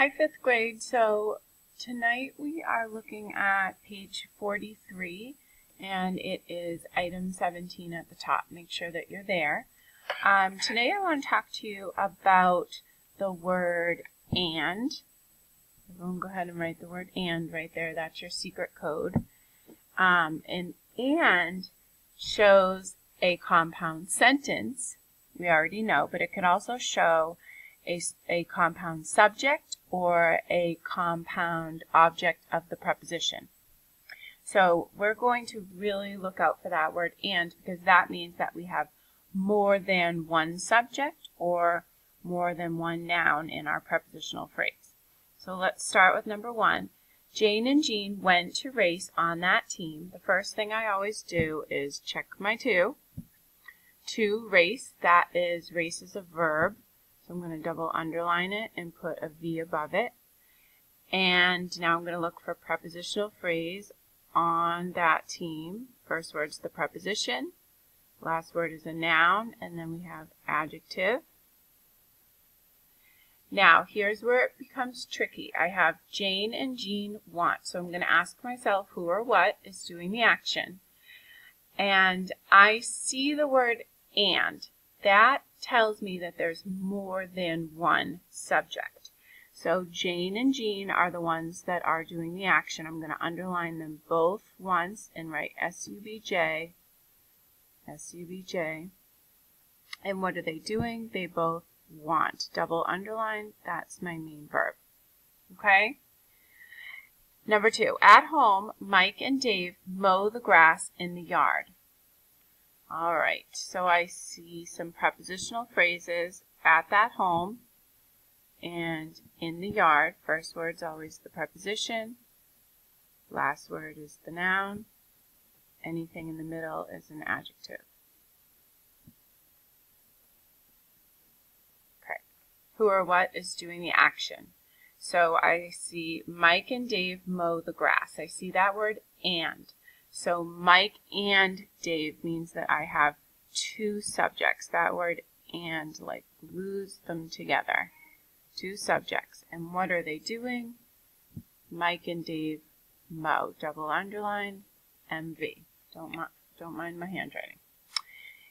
Hi, fifth grade. So tonight we are looking at page 43, and it is item 17 at the top. Make sure that you're there. Today I want to talk to you about the word and. Everyone go ahead and write the word and right there. That's your secret code. And shows a compound sentence. We already know, but it could also show a compound subject or a compound object of the preposition. So we're going to really look out for that word and, because that means that we have more than one subject or more than one noun in our prepositional phrase. So let's start with number one. Jane and Jean went to race on that team. The first thing I always do is check my to. To race, that is, race is a verb. So I'm going to double underline it and put a V above it. And now I'm going to look for prepositional phrase on that team. First word's the preposition. Last word is a noun. And then we have adjective. Now, here's where it becomes tricky. I have Jane and Jean want. So I'm going to ask myself who or what is doing the action. And I see the word and. That tells me that there's more than one subject. So Jane and Jean are the ones that are doing the action. I'm going to underline them both once and write S-U-B-J, S-U-B-J. And what are they doing? They both want. Double underline, that's my main verb. Okay? Number two, at home, Mike and Dave mow the grass in the yard. All right, so I see some prepositional phrases at that home and in the yard. First word's always the preposition. Last word is the noun. Anything in the middle is an adjective. Okay, who or what is doing the action? So I see Mike and Dave mow the grass. I see that word and. So Mike and Dave means that I have two subjects. That word and like glues them together. Two subjects. And what are they doing? Mike and Dave mow. Double underline, MV. Don't mind my handwriting.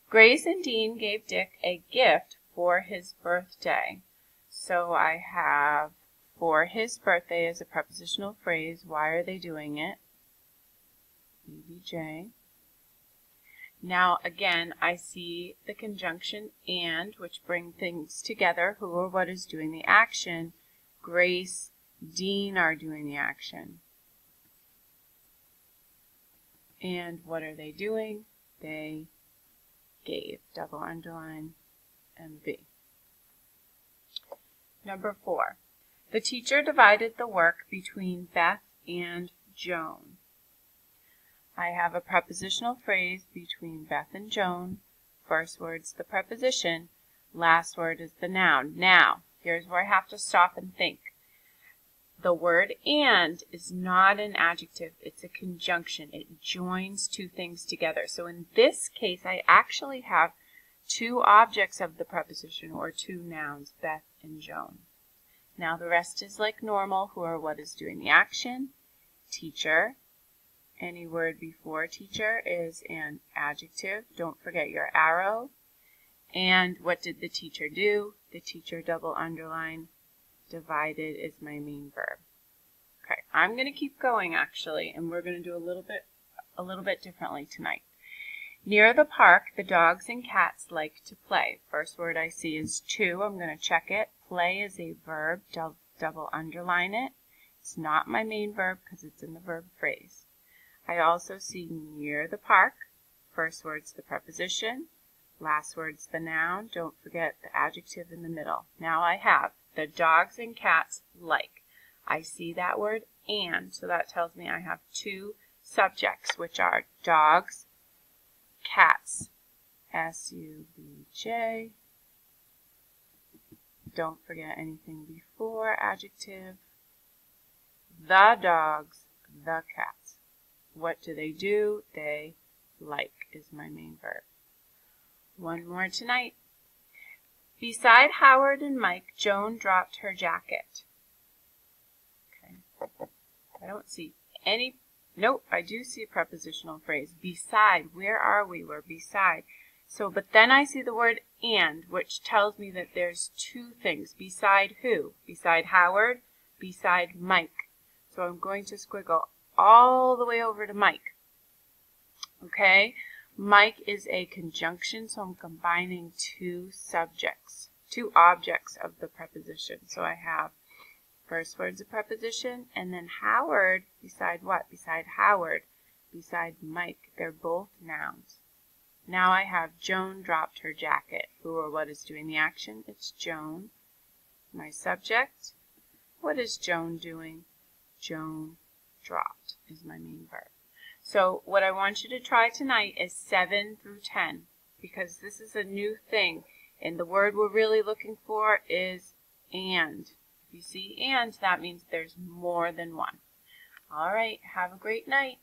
Grace and Dean gave Dick a gift for his birthday. So I have for his birthday as a prepositional phrase. Why are they doing it? BBJ. Now again, I see the conjunction and, which bring things together. Who or what is doing the action? Grace, Dean are doing the action. And what are they doing? They gave. Double underline, MV. Number four. The teacher divided the work between Beth and Joan. I have a prepositional phrase between Beth and Joan. First word's the preposition. Last word is the noun. Now, here's where I have to stop and think. The word and is not an adjective. It's a conjunction. It joins two things together. So in this case, I actually have two objects of the preposition, or two nouns, Beth and Joan. Now the rest is like normal. Who or what is doing the action? Teacher. Any word before teacher is an adjective. Don't forget your arrow. And what did the teacher do? The teacher, double underline, divided is my main verb. Okay, I'm going to keep going actually, and we're going to do a little bit differently tonight. Near the park, the dogs and cats like to play. First word I see is to. I'm going to check it. Play is a verb. Double underline it. It's not my main verb because it's in the verb phrase. I also see near the park. First word's the preposition. Last word's the noun. Don't forget the adjective in the middle. Now I have the dogs and cats like. I see that word and, so that tells me I have two subjects, which are dogs, cats. S-U-B-J. Don't forget anything before adjective. The dogs, the cats. What do? They like is my main verb. One more tonight. Beside Howard and Mike, Joan dropped her jacket. I don't see any. Nope, I do see a prepositional phrase. Beside. Where are we? We're beside. So, but then I see the word and, which tells me that there's two things. Beside who? Beside Howard, beside Mike. So I'm going to squiggle all the way over to Mike. Okay? Mike is a conjunction, so I'm combining two subjects, two objects of the preposition. So I have first word's a preposition, and then Howard, beside what? Beside Howard, beside Mike. They're both nouns. Now I have Joan dropped her jacket. Who or what is doing the action? It's Joan. My subject, what is Joan doing? Joan dropped is my main verb. So what I want you to try tonight is 7 through 10, because this is a new thing, and the word we're really looking for is and. If you see and, that means there's more than one. All right, have a great night.